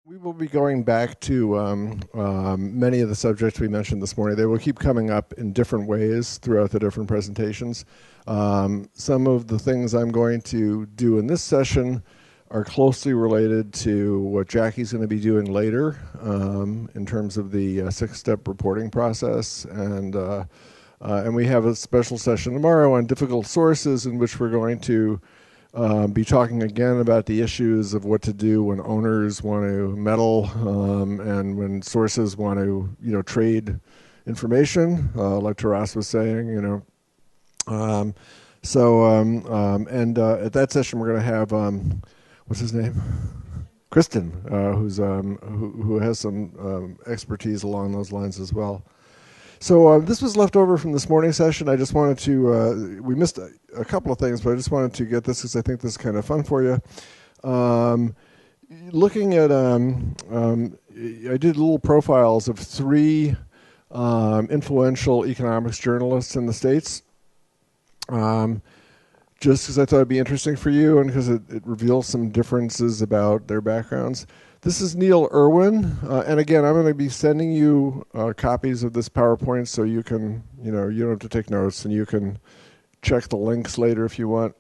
We will be going back to many of the subjects we mentioned this morning. They will keep coming up in different ways throughout the different presentations. Some of the things I'm going to do in this session are closely related to what Jacqui's going to be doing later in terms of the six-step reporting process. And we have a special session tomorrow on difficult sources in which we're going to be talking again about the issues of what to do when owners want to meddle and when sources want to, trade information, like Taras was saying, at that session we're going to have, what's his name? Kristen, who has some expertise along those lines as well. So this was left over from this morning's session. I just wanted to, we missed a couple of things, but I just wanted to get this because I think this is kind of fun for you. Looking at, I did little profiles of three influential economics journalists in the States, just because I thought it'd be interesting for you and because it reveals some differences about their backgrounds. This is Neil Irwin, and again, I'm going to be sending you copies of this PowerPoint so you can, you don't have to take notes and you can check the links later if you want.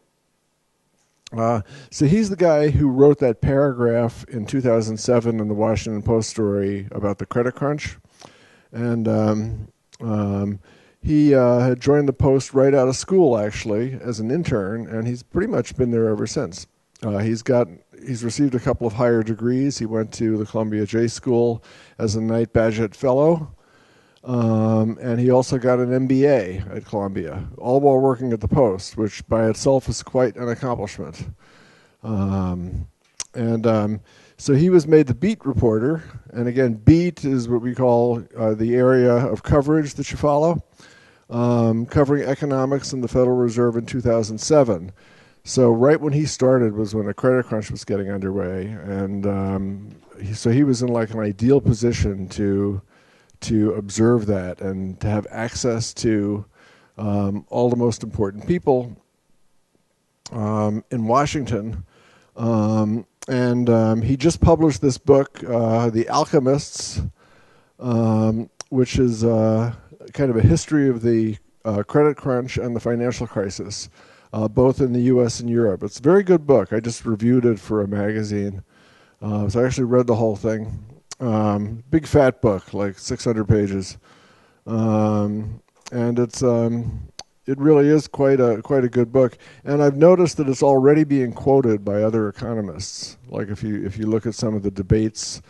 So he's the guy who wrote that paragraph in 2007 in the Washington Post story about the credit crunch. And he had joined the Post right out of school, actually, as an intern, and he's pretty much been there ever since. He's received a couple of higher degrees. He went to the Columbia J School as a Knight Bagehot Fellow, and he also got an MBA at Columbia, all while working at the Post, which by itself is quite an accomplishment. So he was made the beat reporter, and again, beat is what we call the area of coverage that you follow, covering economics in the Federal Reserve in 2007. So right when he started was when a credit crunch was getting underway, and so he was in like an ideal position to observe that and to have access to all the most important people in Washington. He just published this book, The Alchemists, which is kind of a history of the credit crunch and the financial crisis. Both in the U.S. and Europe. It's a very good book. I just reviewed it for a magazine. So I actually read the whole thing. Big fat book, like 600 pages. And it really is quite a good book. And I've noticed that it's already being quoted by other economists. Like if you look at some of the debates,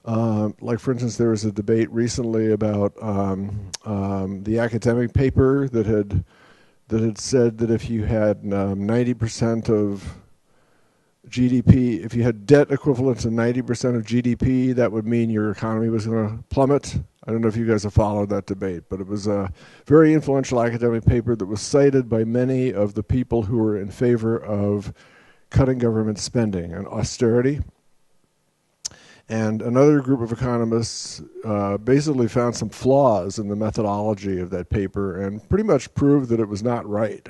like for instance, there was a debate recently about the academic paper that had said that if you had 90% of GDP, if you had debt equivalent to 90% of GDP, that would mean your economy was going to plummet. I don't know if you guys have followed that debate, but it was a very influential academic paper that was cited by many of the people who were in favor of cutting government spending and austerity. And another group of economists basically found some flaws in the methodology of that paper and pretty much proved that it was not right.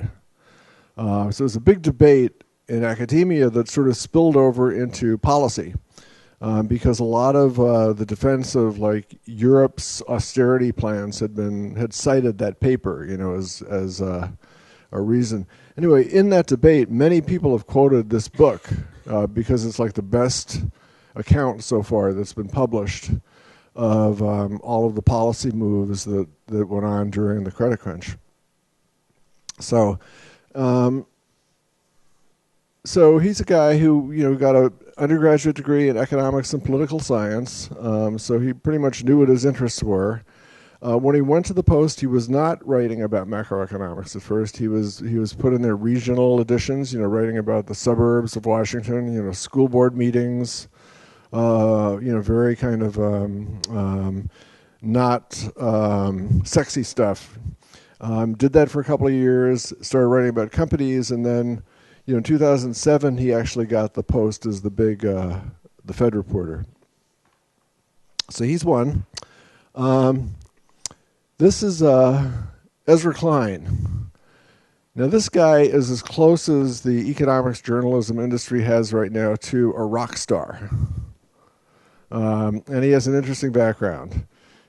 So it was a big debate in academia that sort of spilled over into policy because a lot of the defense of like Europe's austerity plans had cited that paper, as a reason. Anyway, in that debate, many people have quoted this book because it's like the best account so far that's been published of all of the policy moves that went on during the credit crunch. So he's a guy who got an undergraduate degree in economics and political science. So he pretty much knew what his interests were. When he went to the Post, he was not writing about macroeconomics at first. He was put in their regional editions, writing about the suburbs of Washington, school board meetings. Very kind of not sexy stuff. Did that for a couple of years, started writing about companies, and then, in 2007, he actually got the Post as the big, the Fed reporter. So he's one. This is Ezra Klein. Now, this guy is as close as the economics journalism industry has right now to a rock star. And he has an interesting background.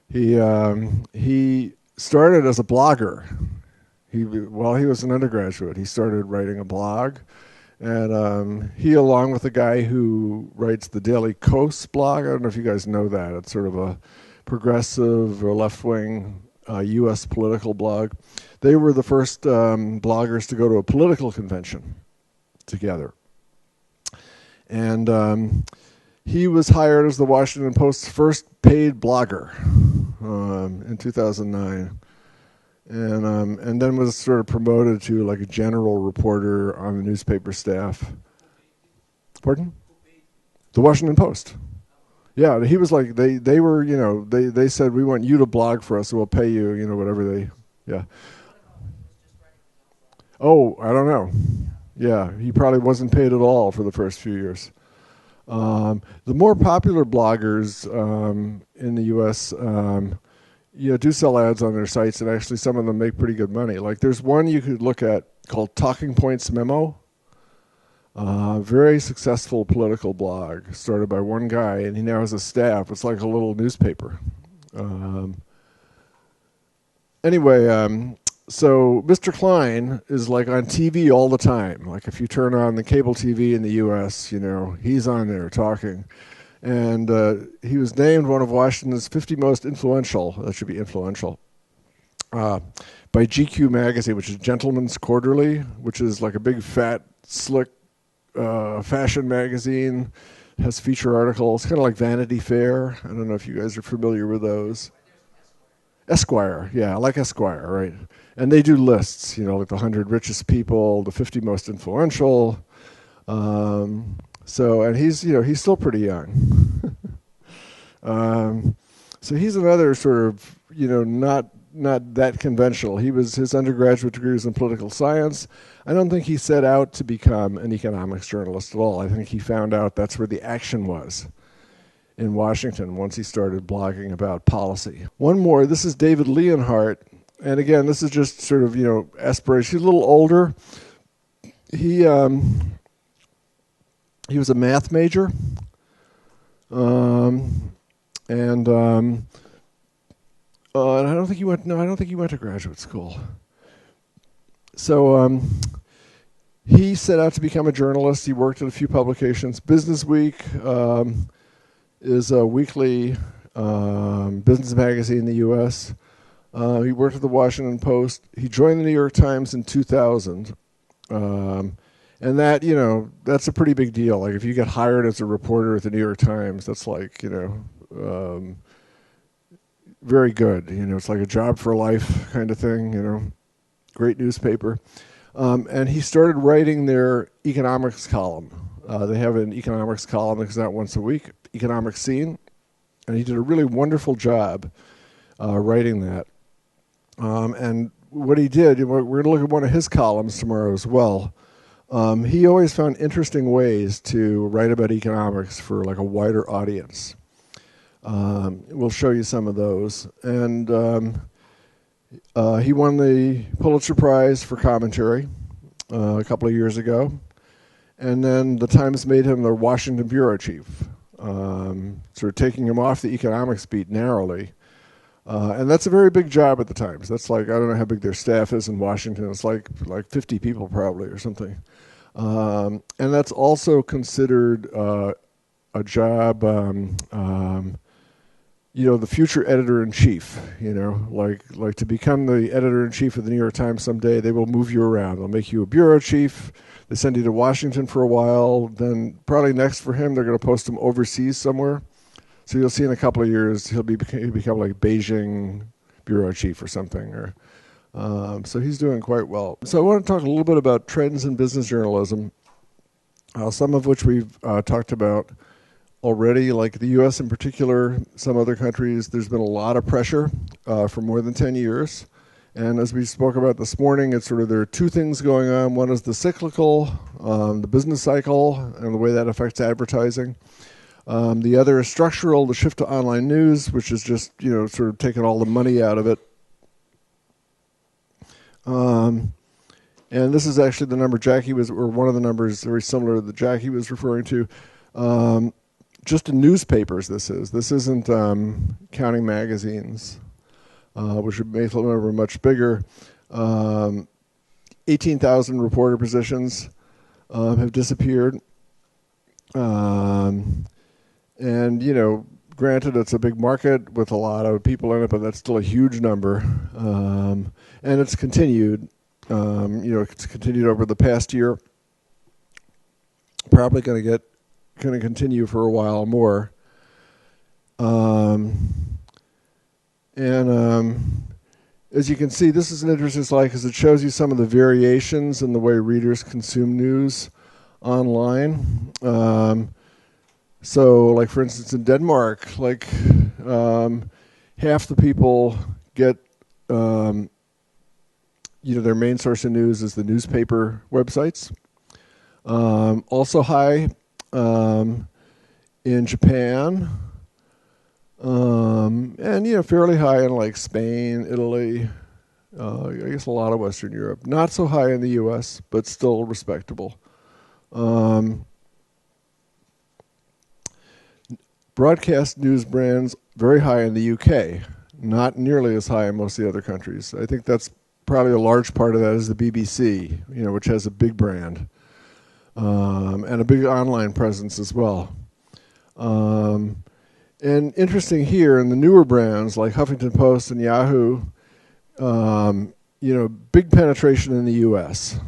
He started as a blogger. While he was an undergraduate, he started writing a blog. And he, along with the guy who writes the Daily Kos blog, I don't know if you guys know that. It's sort of a progressive or left-wing U.S. political blog. They were the first bloggers to go to a political convention together. And he was hired as the Washington Post's first paid blogger in 2009. And then was sort of promoted to like a general reporter on the newspaper staff. Pardon? The Washington Post. Yeah, he was like, they were, you know, they said, we want you to blog for us, so we'll pay you, you know, whatever they, yeah. Oh, I don't know. Yeah, he probably wasn't paid at all for the first few years. The more popular bloggers in the U.S., do sell ads on their sites, and actually some of them make pretty good money. Like there's one you could look at called Talking Points Memo. Very successful political blog started by one guy, and he now has a staff. It's like a little newspaper. So Mr. Klein is like on TV all the time. Like if you turn on the cable TV in the U.S., you know, he's on there talking. And he was named one of Washington's 50 most influential, that should be influential, by GQ magazine, which is Gentleman's Quarterly, which is like a big, fat, slick fashion magazine. It has feature articles, kind of like Vanity Fair. I don't know if you guys are familiar with those. Esquire, yeah, like Esquire, right? And they do lists, you know, like the 100 richest people, the 50 most influential. And he's still pretty young. So he's another sort of, you know, not that conventional. His undergraduate degree was in political science. I don't think he set out to become an economics journalist at all. I think he found out that's where the action was in Washington once he started blogging about policy. One more, this is David Leonhardt. And again, this is just sort of, you know, aspiration. He's a little older. He was a math major, and I don't think he went. No, I don't think he went to graduate school. So he set out to become a journalist. He worked at a few publications. Business Week is a weekly business magazine in the U.S. He worked at the Washington Post. He joined the New York Times in 2000. And that, you know, that's a pretty big deal. Like if you get hired as a reporter at the New York Times, that's like, you know, very good. You know, it's like a job for life kind of thing, you know, great newspaper. And he started writing their economics column. They have an economics column that comes out once a week, Economic Scene. And he did a really wonderful job writing that. And what he did, we're going to look at one of his columns tomorrow as well. He always found interesting ways to write about economics for like a wider audience. We'll show you some of those. And he won the Pulitzer Prize for commentary a couple of years ago. And then the Times made him the Washington bureau chief, sort of taking him off the economics beat narrowly. And that's a very big job at the Times. That's like, I don't know how big their staff is in Washington. It's like 50 people probably or something. And that's also considered a job, you know, the future editor-in-chief, you know, like to become the editor-in-chief of the New York Times someday, they will move you around. They'll make you a bureau chief. They send you to Washington for a while. Then probably next for him, they're going to post him overseas somewhere. So you'll see in a couple of years, he'll become like Beijing bureau chief or something. Or so he's doing quite well. So I want to talk a little bit about trends in business journalism, some of which we've talked about already, like the U.S. in particular, some other countries. There's been a lot of pressure for more than 10 years. And as we spoke about this morning, it's sort of there are two things going on. One is the cyclical, the business cycle, and the way that affects advertising. The other is structural, the shift to online news, which is just, you know, sort of taking all the money out of it. And this is actually the number Jacqui was, or one of the numbers very similar that Jacqui was referring to. just in newspapers, this isn't counting magazines, which would make the number much bigger. 18,000 reporter positions have disappeared. And, granted, it's a big market with a lot of people in it, but that's still a huge number. And it's continued. It's continued over the past year. Probably going to continue for a while more. As you can see, this is an interesting slide because it shows you some of the variations in the way readers consume news online. So, like for instance, in Denmark, half the people get, their main source of news is the newspaper websites. Also high in Japan, and fairly high in like Spain, Italy, I guess a lot of Western Europe. Not so high in the U.S., but still respectable. Broadcast news brands very high in the UK, not nearly as high in most of the other countries. I think that's probably a large part of that is the BBC, which has a big brand. And a big online presence as well. And interesting here in the newer brands like Huffington Post and Yahoo, big penetration in the U.S.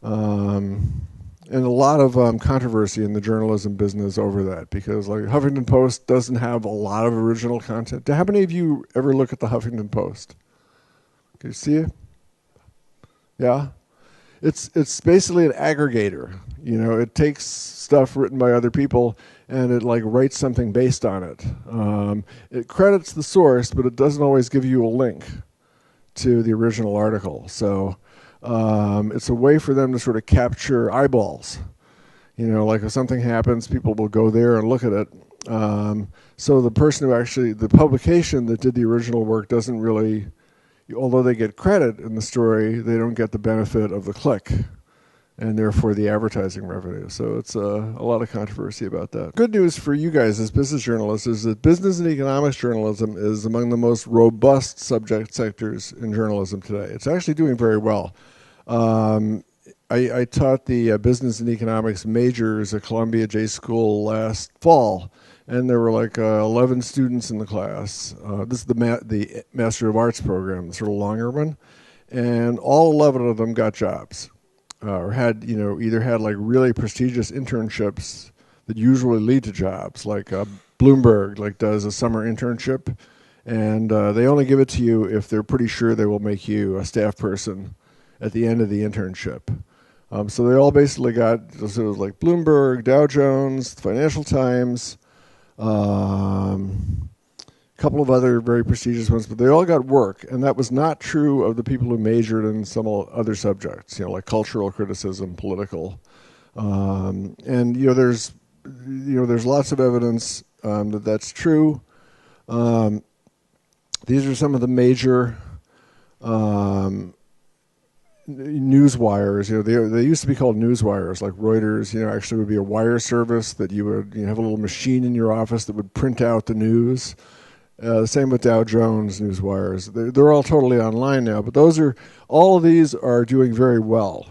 And a lot of controversy in the journalism business over that because like Huffington Post doesn't have a lot of original content. How many of you ever look at the Huffington Post? Can you see it? Yeah? It's basically an aggregator. It takes stuff written by other people and it like writes something based on it. It credits the source, but it doesn't always give you a link to the original article. So it's a way for them to sort of capture eyeballs. Like if something happens, people will go there and look at it. So the person the publication that did the original work doesn't really, although they get credit in the story, they don't get the benefit of the click and therefore the advertising revenue. So it's a lot of controversy about that. Good news for you guys as business journalists is that business and economics journalism is among the most robust subject sectors in journalism today. It's actually doing very well. I taught the business and economics majors at Columbia J School last fall, and there were like 11 students in the class. This is the Master of Arts program, the sort of longer one, and all 11 of them got jobs, or had either had like really prestigious internships that usually lead to jobs, like Bloomberg does a summer internship, and they only give it to you if they're pretty sure they will make you a staff person at the end of the internship. So they all basically got, so it was like Bloomberg, Dow Jones, the Financial Times, a couple of other very prestigious ones, but they all got work, and that was not true of the people who majored in some other subjects, like cultural criticism, political, and there's lots of evidence that that's true. These are some of the major news wires. They used to be called news wires, like Reuters. Actually would be a wire service that you would have a little machine in your office that would print out the news. The same with Dow Jones news wires. They're all totally online now, but all of these are doing very well.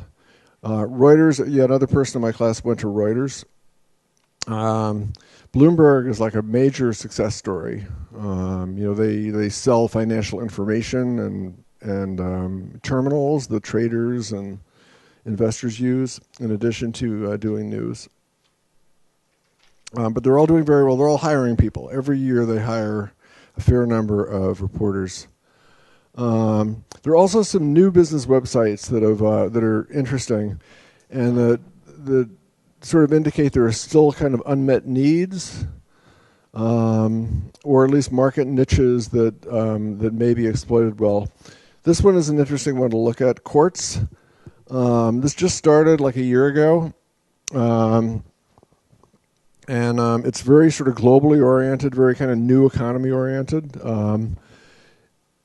Reuters. Another person in my class went to Reuters. Bloomberg is like a major success story. They sell financial information and terminals that traders and investors use in addition to doing news. But they're all doing very well. They're all hiring people. Every year they hire a fair number of reporters. There are also some new business websites that are interesting and that sort of indicate there are still kind of unmet needs, or at least market niches that may be exploited well. This one is an interesting one to look at. Quartz. This just started like a year ago. And it's very sort of globally oriented, very kind of new economy oriented.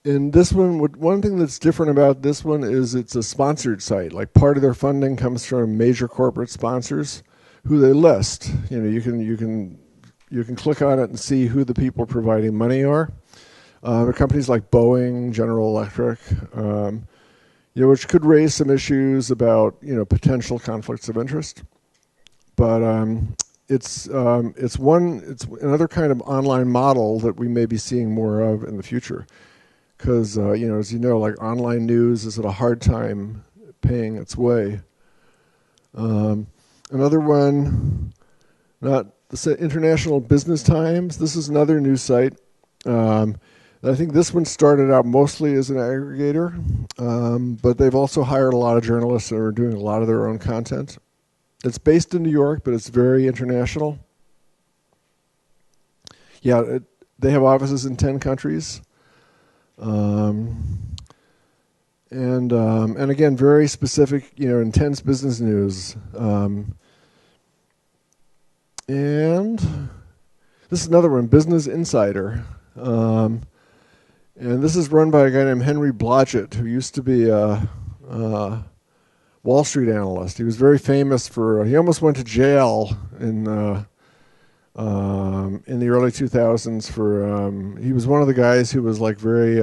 In this one thing that's different about this one is it's a sponsored site. Like part of their funding comes from major corporate sponsors, who they list. You can click on it and see who the people providing money are. There are companies like Boeing, General Electric, which could raise some issues about potential conflicts of interest. But it's another kind of online model that we may be seeing more of in the future. Because as you know, like online news is at a hard time paying its way. Another one, not the International Business Times. This is another news site. I think this one started out mostly as an aggregator, but they've also hired a lot of journalists that are doing a lot of their own content. It's based in New York, but it's very international. Yeah, they have offices in 10 countries. And again, very specific, intense business news. And this is another one, Business Insider. And this is run by a guy named Henry Blodgett, who used to be a Wall Street analyst. He was very famous for, he almost went to jail in the early 2000s for, he was one of the guys who was like very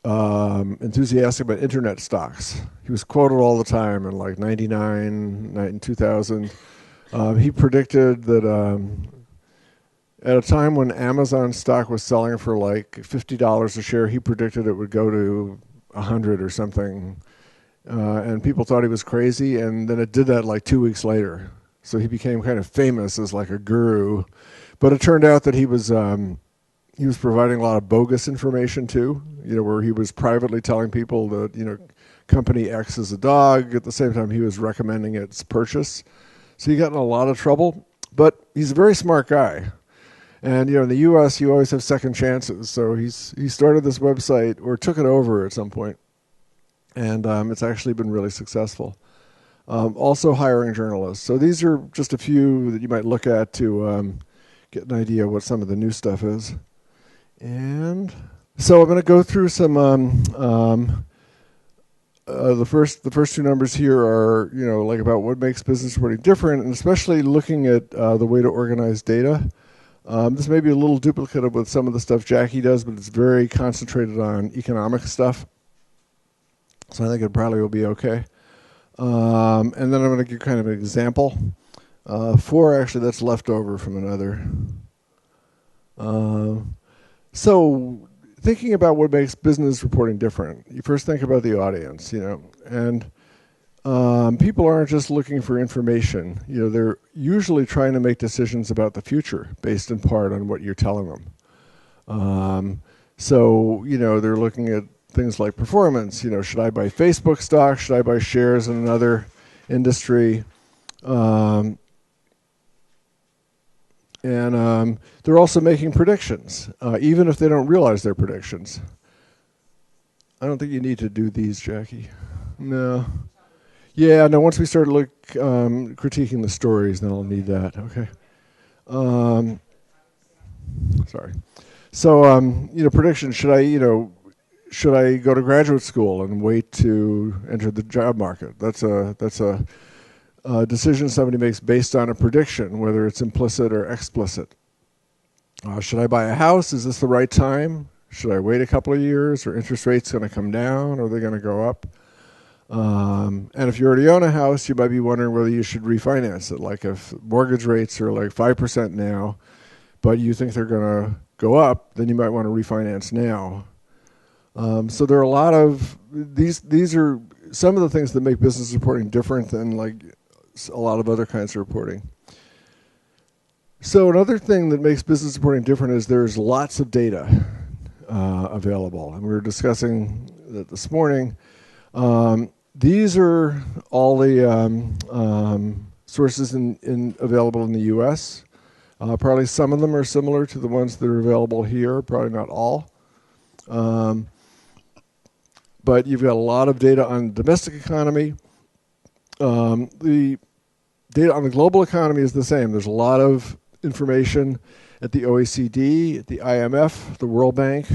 enthusiastic about internet stocks. He was quoted all the time in like 99, in 2000. He predicted that at a time when Amazon stock was selling for like $50 a share, he predicted it would go to 100 or something. And people thought he was crazy, and then it did that like 2 weeks later. So he became kind of famous as like a guru. But it turned out that he was providing a lot of bogus information too, where he was privately telling people that, company X is a dog. At the same time, he was recommending its purchase. So he got in a lot of trouble, but he's a very smart guy. And, in the U.S., you always have second chances. So he started this website, or took it over at some point. And it's actually been really successful. Also hiring journalists. So these are just a few that you might look at to get an idea of what some of the new stuff is. And so I'm going to go through some. The first two numbers here are like about what makes business reporting different, and especially looking at the way to organize data. This may be a little duplicative with some of the stuff Jacqui does, but it's very concentrated on economic stuff. So I think it probably will be okay. And then I'm going to give kind of an example. 4 actually that's left over from another. So thinking about what makes business reporting different, you first think about the audience, and people aren't just looking for information. They're usually trying to make decisions about the future based in part on what you're telling them. So they're looking at things like performance. Should I buy Facebook stock? Should I buy shares in another industry? And they're also making predictions, even if they don't realize they're predictions. I don't think you need to do these, Jacqui. No. Yeah, no, once we start critiquing the stories, then I'll need that. Okay. Sorry. So, predictions. Should I go to graduate school and wait to enter the job market? That's a decision somebody makes based on a prediction, whether it's implicit or explicit. Should I buy a house? Is this the right time? Should I wait a couple of years? Are interest rates going to come down? Or are they going to go up? And if you already own a house, you might be wondering whether you should refinance it. Like if mortgage rates are like 5% now, but you think they're going to go up, then you might want to refinance now. So there are a lot of these are some of the things that make business reporting different than like a lot of other kinds of reporting. So another thing that makes business reporting different is there's lots of data available, and we were discussing that this morning. These are all the sources available in the U.S. Probably some of them are similar to the ones that are available here, probably not all. But you've got a lot of data on the domestic economy. The data on the global economy is the same. There's a lot of information at the OECD, at the IMF, the World Bank.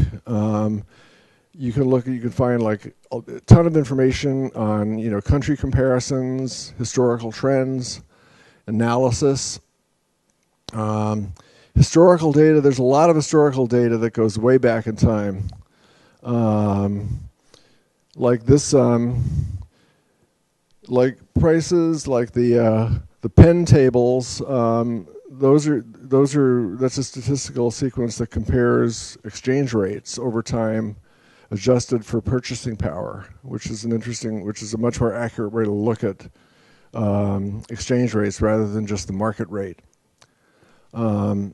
You can find like a ton of information on country comparisons, historical trends. analysis. Historical data, there's a lot of historical data that goes way back in time. Like this, like prices, like the pen tables, that's a statistical sequence that compares exchange rates over time adjusted for purchasing power, which is a much more accurate way to look at exchange rates rather than just the market rate. If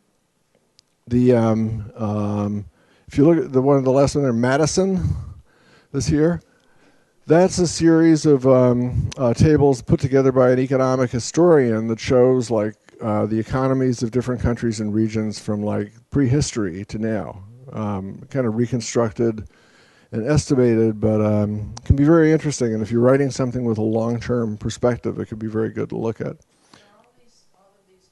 you look at the last one there, Madison, this here, that's a series of tables put together by an economic historian that shows like the economies of different countries and regions from like prehistory to now, kind of reconstructed and estimated, but can be very interesting. And if you're writing something with a long-term perspective, it could be very good to look at. All of these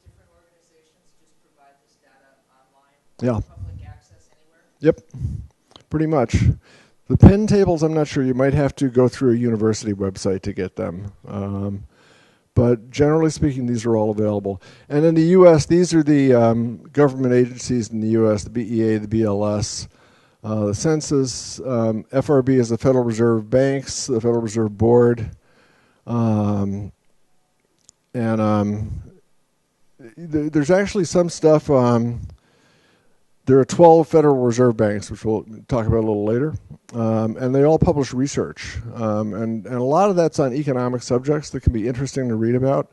different organizations just provide this data online? Yeah. Public access anywhere? Yep, pretty much. The pen tables, I'm not sure. You might have to go through a university website to get them. But generally speaking, these are all available. And in the U.S., these are the government agencies in the U.S., the BEA, the BLS, the Census, FRB is the Federal Reserve Banks, the Federal Reserve Board, and there's actually some stuff. There are 12 Federal Reserve Banks, which we'll talk about a little later, and they all publish research. And a lot of that's on economic subjects that can be interesting to read about.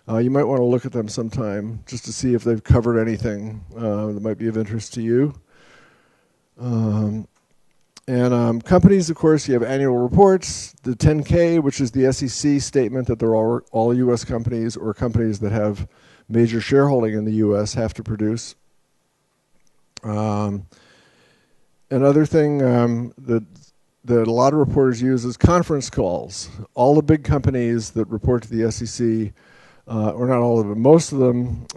You might want to look at them sometime just to see if they've covered anything that might be of interest to you. Companies, of course, you have annual reports, the 10K, which is the SEC statement that they're all U.S. companies or companies that have major shareholding in the U.S. have to produce. Another thing that a lot of reporters use is conference calls. All the big companies that report to the SEC, or not all of them, most of them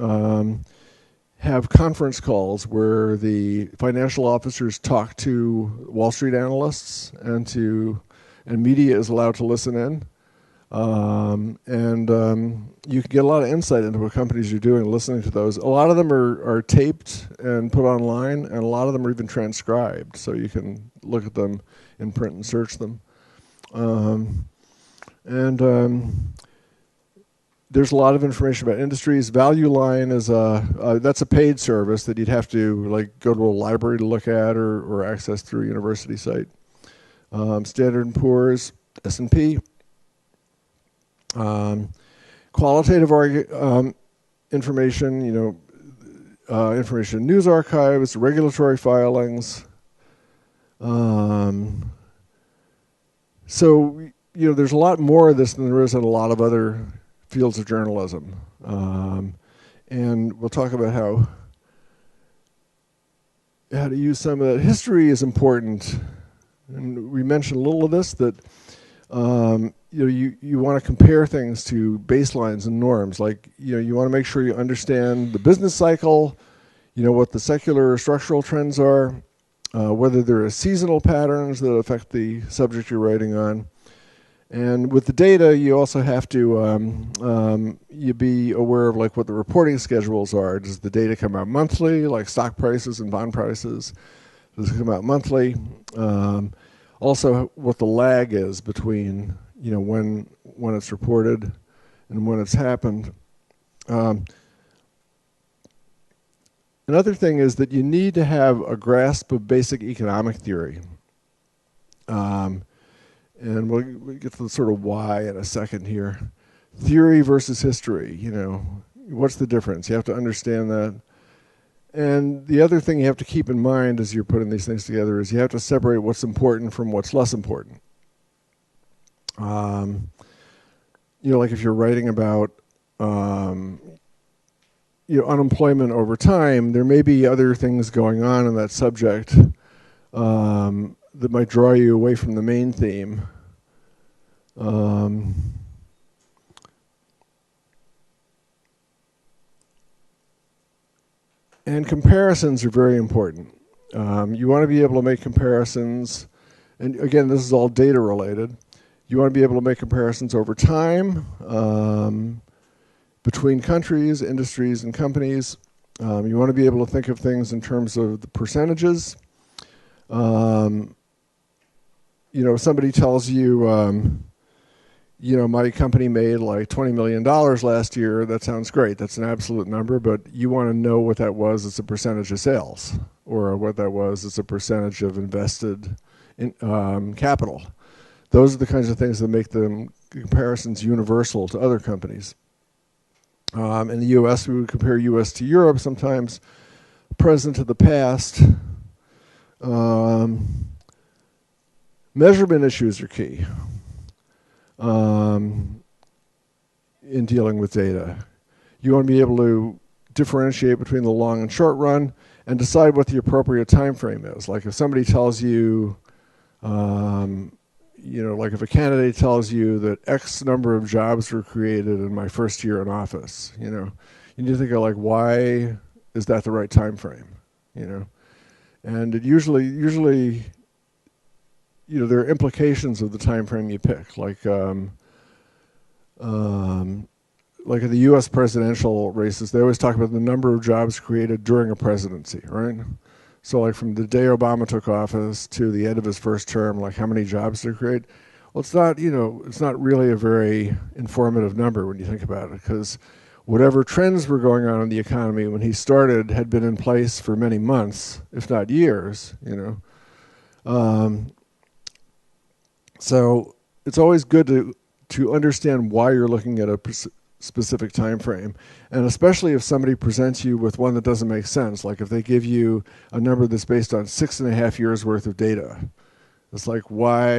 have conference calls where the financial officers talk to Wall Street analysts and media is allowed to listen in. You can get a lot of insight into what companies are doing listening to those. A lot of them are taped and put online, and a lot of them are even transcribed, so you can look at them in print and search them. There's a lot of information about industries. Value Line is that's a paid service that you'd have to like go to a library to look at or access through a university site. Standard & Poor's, S&P. Qualitative information, information news archives, regulatory filings. So, there's a lot more of this than there is in a lot of other fields of journalism. And we'll talk about how to use some of that. History is important. And we mentioned a little of this, that you want to compare things to baselines and norms. Like, you want to make sure you understand the business cycle, what the secular or structural trends are, whether there are seasonal patterns that affect the subject you're writing on. And with the data, you also have to you be aware of like what the reporting schedules are. Does the data come out monthly, like stock prices and bond prices? Does it come out monthly? Also, what the lag is between when it's reported and when it's happened. Another thing is that you need to have a grasp of basic economic theory. And we'll get to the sort of why in a second here. Theory versus history, what's the difference? You have to understand that. And the other thing you have to keep in mind as you're putting these things together is you have to separate what's important from what's less important. Like if you're writing about unemployment over time, there may be other things going on in that subject that might draw you away from the main theme. And comparisons are very important. You want to be able to make comparisons, and again, this is all data related. You want to be able to make comparisons over time, between countries, industries, and companies. You want to be able to think of things in terms of the percentages. If somebody tells you, my company made like $20 million last year, that sounds great. That's an absolute number, but you want to know what that was as a percentage of sales, or what that was as a percentage of invested capital. Those are the kinds of things that make the comparisons universal to other companies. In the U.S., we would compare U.S. to Europe sometimes, present to the past. Measurement issues are key in dealing with data. You want to be able to differentiate between the long and short run and decide what the appropriate time frame is. Like if somebody tells you, like if a candidate tells you that X number of jobs were created in my first year in office, you need to think of like, why is that the right time frame, And it usually, there are implications of the time frame you pick, like in the U.S. presidential races, they always talk about the number of jobs created during a presidency, right? So like from the day Obama took office to the end of his first term, like how many jobs did he create? Well, it's not really a very informative number when you think about it, because whatever trends were going on in the economy when he started had been in place for many months, if not years, So it's always good to understand why you're looking at a specific time frame, and especially if somebody presents you with one that doesn't make sense, like if they give you a number that's based on 6.5 years worth of data. It's like, why,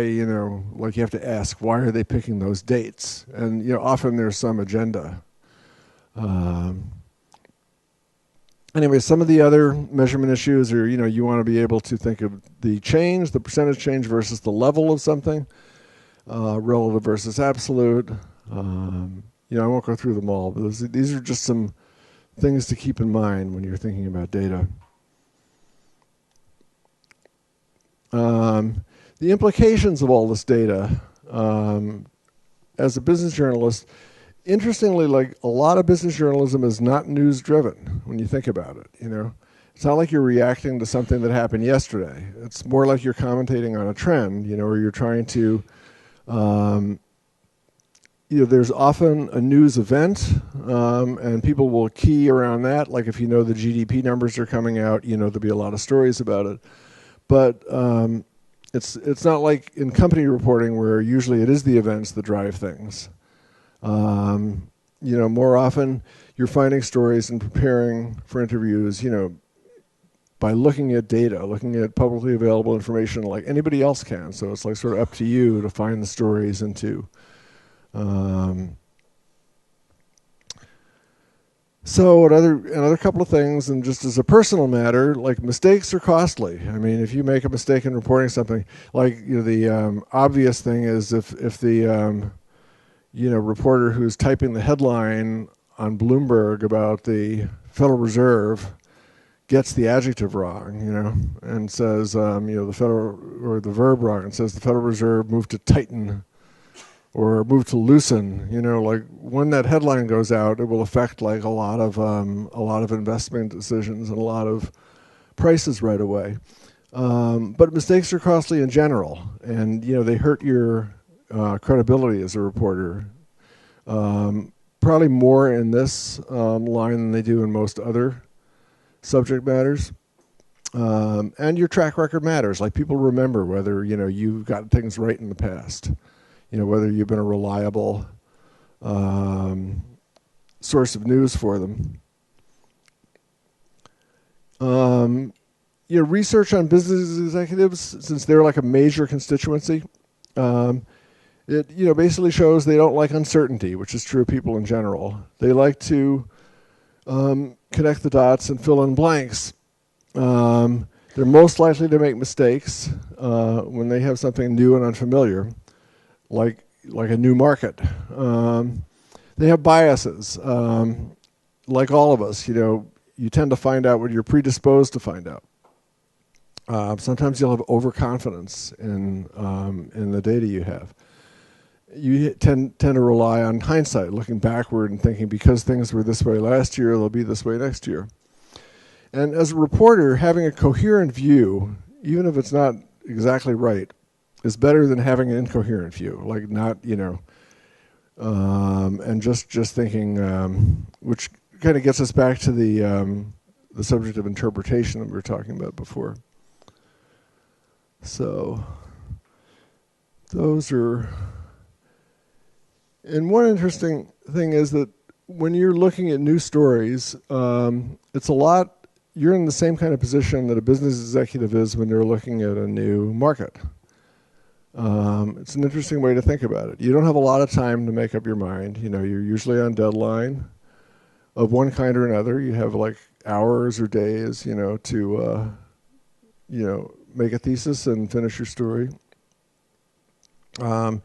like you have to ask, why are they picking those dates? And, often there's some agenda. Anyway, some of the other measurement issues are, you want to be able to think of the percentage change versus the level of something, relative versus absolute. I won't go through them all, but these are just some things to keep in mind when you're thinking about data. The implications of all this data, as a business journalist, interestingly, like a lot of business journalism is not news-driven when you think about it. It's not like you're reacting to something that happened yesterday. It's more like you're commentating on a trend, or you're trying to. There's often a news event, and people will key around that. Like if the GDP numbers are coming out, there'll be a lot of stories about it. But it's not like in company reporting where usually it is the events that drive things. More often you're finding stories and preparing for interviews, by looking at data, looking at publicly available information like anybody else can. So it's like sort of up to you to find the stories and to So another couple of things, and just as a personal matter, like mistakes are costly. I mean, if you make a mistake in reporting something, like the obvious thing is if the reporter who's typing the headline on Bloomberg about the Federal Reserve gets the adjective wrong, and says the federal, or the verb wrong, and says the Federal Reserve moved to tighten or move to loosen, like when that headline goes out, it will affect like a lot of investment decisions and a lot of prices right away. But mistakes are costly in general, and they hurt your credibility as a reporter. Probably more in this line than they do in most other subject matters. And your track record matters. Like people remember whether you've gotten things right in the past. Whether you've been a reliable source of news for them. Research on business executives, since they're like a major constituency, it basically shows they don't like uncertainty, which is true of people in general. They like to connect the dots and fill in blanks. They're most likely to make mistakes when they have something new and unfamiliar, like a new market. They have biases. Like all of us, you tend to find out what you're predisposed to find out. Sometimes you'll have overconfidence in the data you have. you tend to rely on hindsight, looking backward and thinking because things were this way last year, they'll be this way next year. And as a reporter, having a coherent view, even if it's not exactly right, is better than having an incoherent view, like not, and just thinking, which kind of gets us back to the subject of interpretation that we were talking about before. So those are, and one interesting thing is that when you're looking at new stories, it's a lot, you're in the same kind of position that a business executive is when they're looking at a new market. It's an interesting way to think about it. You don't have a lot of time to make up your mind. You're usually on deadline of one kind or another. You have like hours or days, to, make a thesis and finish your story. You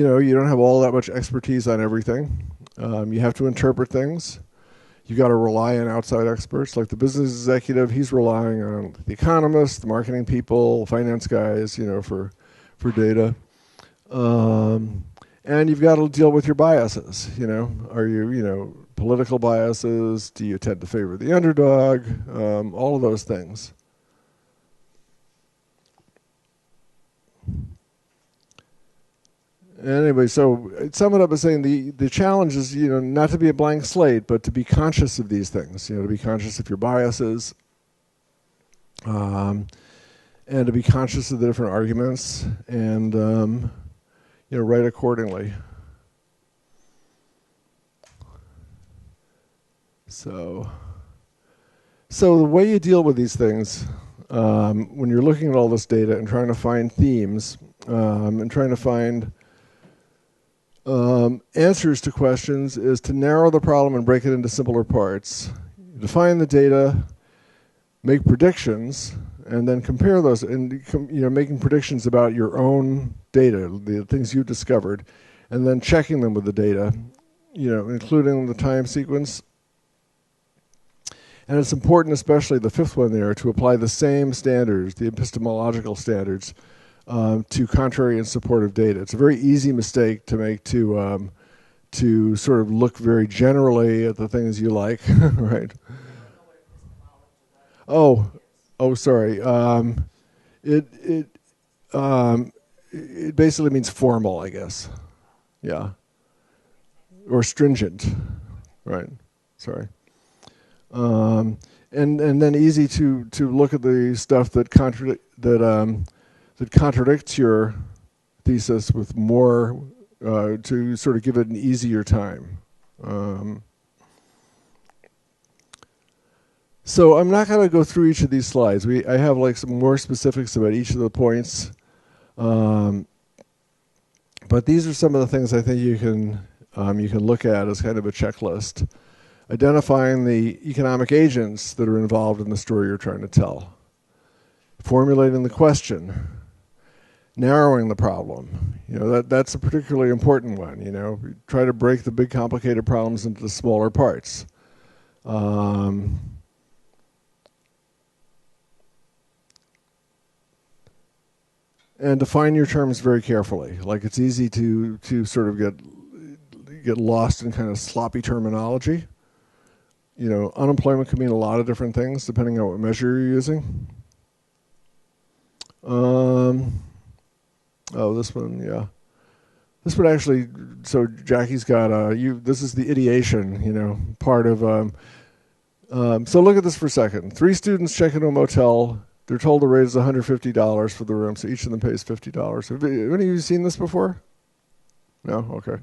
don't have all that much expertise on everything. You have to interpret things. You got to rely on outside experts. Like the business executive, he's relying on the economists, the marketing people, finance guys, for data. And you've got to deal with your biases. Are you, political biases? Do you tend to favor the underdog? All of those things. Anyway, so I'd sum it up by saying the challenge is, not to be a blank slate, but to be conscious of these things, to be conscious of your biases, and to be conscious of the different arguments, and, write accordingly. So the way you deal with these things, when you're looking at all this data and trying to find themes, and trying to find answers to questions, is to narrow the problem and break it into simpler parts. Define the data, make predictions, and then compare those, and making predictions about your own data, the things you've discovered, and then checking them with the data, including the time sequence. And it's important, especially the fifth one there, to apply the same standards, the epistemological standards, to contrary and supportive data. It's a very easy mistake to make to sort of look very generally at the things you like, right? Oh, sorry. It basically means formal, I guess. Yeah. Or stringent, right? Sorry. And then easy to look at the stuff that contradicts your thesis with more, to sort of give it an easier time. So I'm not going to go through each of these slides. I have like some more specifics about each of the points. But these are some of the things I think you can look at as kind of a checklist. Identifying the economic agents that are involved in the story you're trying to tell. Formulating the question. Narrowing the problem. That's a particularly important one. Try to break the big complicated problems into the smaller parts. And define your terms very carefully. Like it's easy to sort of get lost in kind of sloppy terminology. Unemployment can mean a lot of different things depending on what measure you're using. This one, yeah. This one actually, so Jacqui's got, this is the ideation, part of, so look at this for a second. 3 students check into a motel. They're told the rate is $150 for the room, so each of them pays $50. Have any of you seen this before? No? Okay.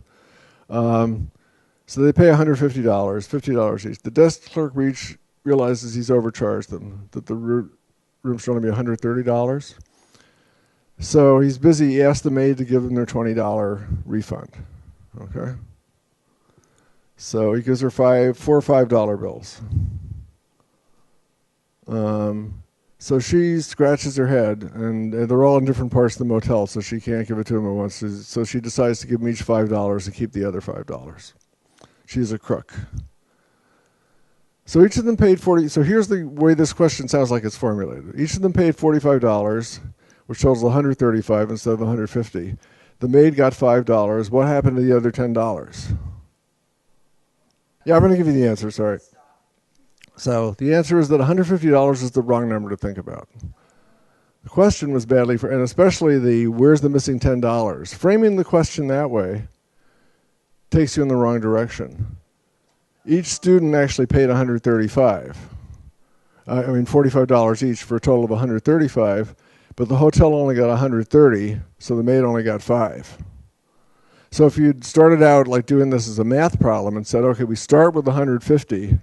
So they pay $150, $50 each. The desk clerk realizes he's overcharged them, that the room should only be $130. So he's busy. He asks the maid to give him their $20 refund. Okay? So he gives her 4 $5 bills. So she scratches her head, and they're all in different parts of the motel, so she can't give it to him at once. So she decides to give him each $5 and keep the other $5. She's a crook. So each of them paid so here's the way this question sounds like it's formulated. Each of them paid $45, which totals $135 instead of $150. The maid got $5. What happened to the other $10? Yeah, I'm going to give you the answer, sorry. So the answer is that $150 is the wrong number to think about. The question was badly, and especially the where's the missing $10? Framing the question that way takes you in the wrong direction. Each student actually paid $135. $45 each for a total of $135, but the hotel only got $130, so the maid only got $5. So if you'd started out like doing this as a math problem and said, okay, we start with $150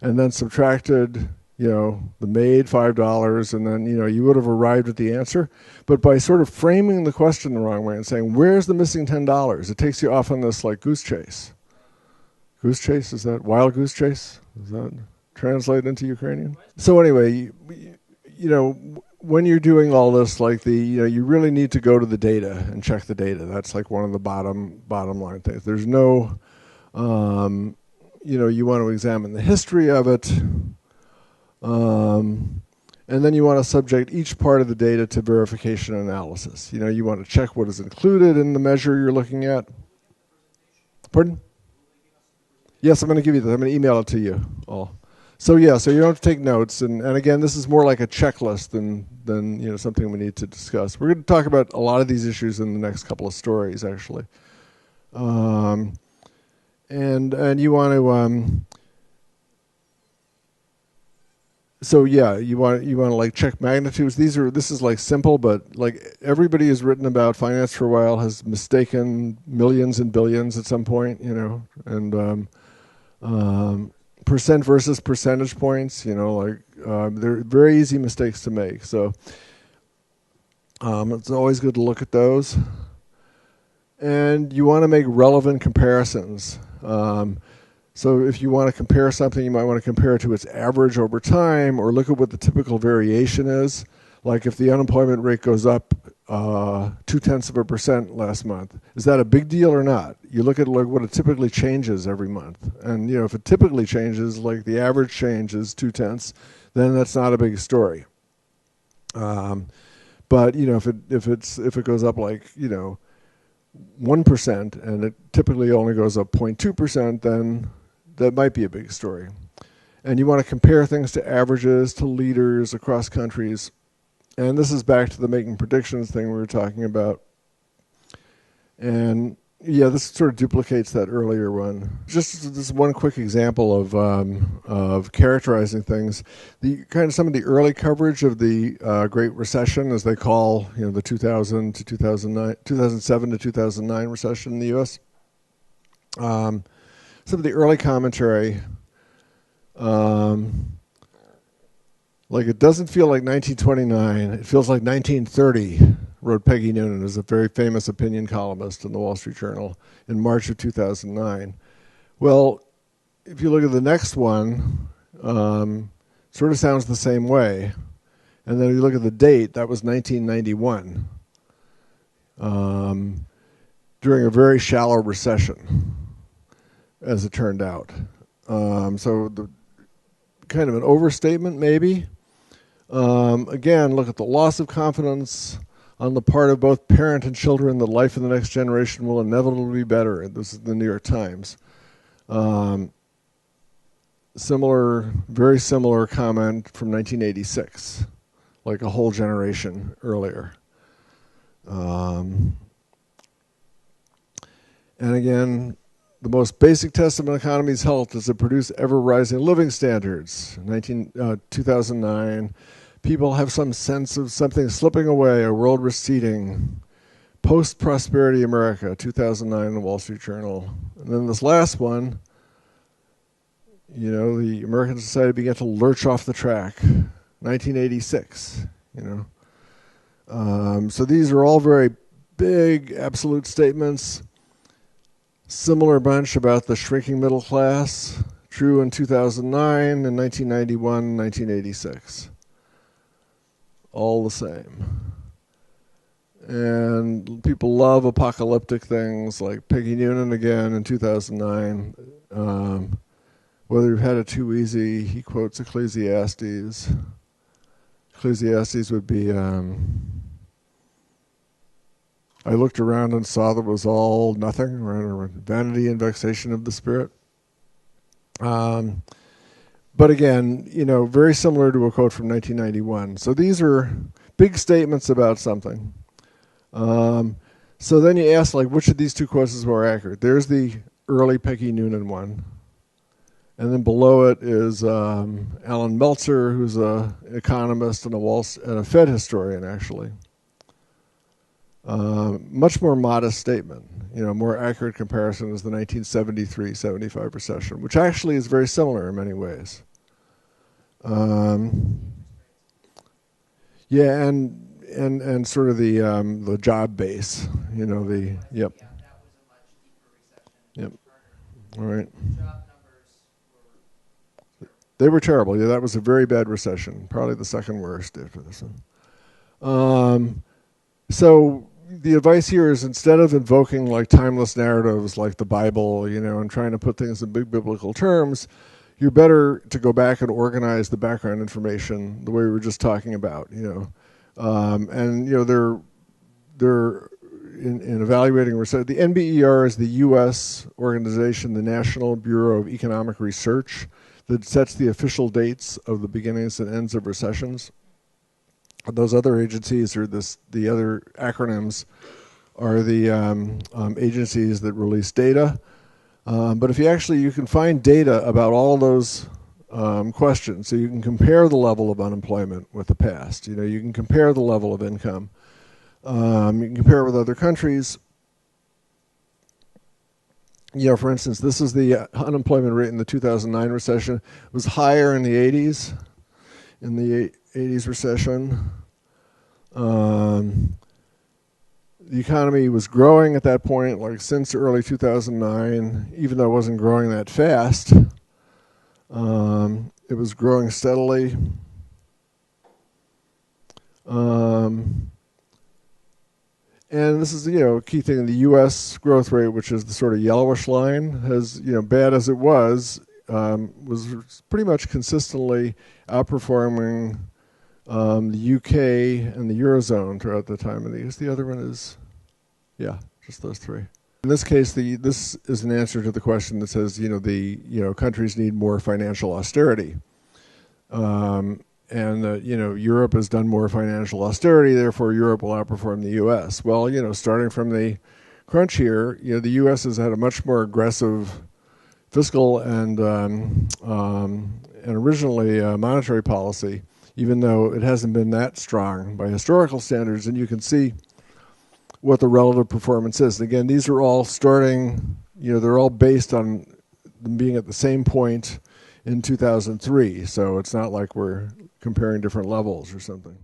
and then subtracted, the maid $5, and then, you would have arrived at the answer. But by sort of framing the question the wrong way and saying, where's the missing $10? It takes you off on this like goose chase. Goose chase, is that wild goose chase? Does that translate into Ukrainian? So anyway, when you're doing all this, like you really need to go to the data and check the data. That's like one of the bottom line things. There's no, you want to examine the history of it, and then you want to subject each part of the data to verification analysis. You want to check what is included in the measure you're looking at. Pardon? Yes, I'm going to give you that. I'm going to email it to you all. So you don't have to take notes, and again, this is more like a checklist than something we need to discuss. We're going to talk about a lot of these issues in the next couple of stories, actually. And you want to you want to like check magnitudes. This is like simple, but like everybody who's written about finance for a while has mistaken millions and billions at some point, and percent versus percentage points, they're very easy mistakes to make. So it's always good to look at those. And you want to make relevant comparisons. So if you want to compare something, you might want to compare it to its average over time, or look at what the typical variation is. Like if the unemployment rate goes up 0.2% last month, is that a big deal or not? You look at what it typically changes every month, and if it typically changes, like the average change is 0.2, then that's not a big story. But if it goes up like 1% and it typically only goes up 0.2%, then that might be a big story. And you want to compare things to averages, to leaders across countries. And this is back to the making predictions thing we were talking about. And this sort of duplicates that earlier one. Just this one quick example of characterizing things. Some of the early coverage of the Great Recession, as they call the 2007 to 2009 recession in the U.S. Some of the early commentary. Like it doesn't feel like 1929, it feels like 1930, wrote Peggy Noonan, who's a very famous opinion columnist in the Wall Street Journal in March of 2009. Well, if you look at the next one, sort of sounds the same way. And then if you look at the date, that was 1991, during a very shallow recession, as it turned out. So the kind of an overstatement, maybe. Again, look at the loss of confidence on the part of both parent and children that life in the next generation will inevitably be better. This is the New York Times. Very similar comment from 1986, like a whole generation earlier. And again, the most basic test of an economy's health is to produce ever-rising living standards. 2009, people have some sense of something slipping away, a world receding. Post-prosperity America, 2009 in the Wall Street Journal. And then this last one, the American society began to lurch off the track, 1986, So these are all very big, absolute statements. Similar bunch about the shrinking middle class, true in 2009, and 1991, 1986. All the same. And people love apocalyptic things like Peggy Noonan again in 2009. Whether you've had it too easy, he quotes Ecclesiastes. Ecclesiastes would be I looked around and saw that it was all nothing, or vanity and vexation of the spirit. But again, very similar to a quote from 1991. So these are big statements about something. So then you ask, like, which of these two quotes is more accurate? There's the early Peggy Noonan one. And then below it is Alan Meltzer, who's an economist and a Fed historian, actually. Much more modest statement. More accurate comparison is the 1973-75 recession, which actually is very similar in many ways. Yeah, and sort of the job base. Yep. Yeah, that was a much deeper recession. Yep. All right. Job numbers were They were terrible. Yeah, that was a very bad recession. Probably the second worst after this one. So the advice here is, instead of invoking like timeless narratives like the Bible, and trying to put things in big biblical terms, you're better to go back and organize the background information the way we were just talking about. They're in evaluating research. The NBER is the U.S. organization, the National Bureau of Economic Research, that sets the official dates of the beginnings and ends of recessions. Those other agencies, or the other acronyms, are the agencies that release data. But if you can find data about all those questions, so you can compare the level of unemployment with the past. You can compare the level of income. You can compare it with other countries. For instance, this is the unemployment rate in the 2009 recession. It was higher in the 80s, in the 80s recession. The economy was growing at that point, like since early 2009, even though it wasn't growing that fast. It was growing steadily. And this is, a key thing. The U.S. growth rate, which is the sort of yellowish line, has, bad as it was pretty much consistently outperforming the UK and the Eurozone throughout the time. And I guess the other one is, just those three. In this case, this is an answer to the question that says, countries need more financial austerity. Europe has done more financial austerity, therefore Europe will outperform the U.S. Well, starting from the crunch here, the U.S. has had a much more aggressive fiscal and originally monetary policy, even though it hasn't been that strong by historical standards. And you can see what the relative performance is. And again, these are all starting, they're all based on them being at the same point in 2003. So it's not like we're comparing different levels or something.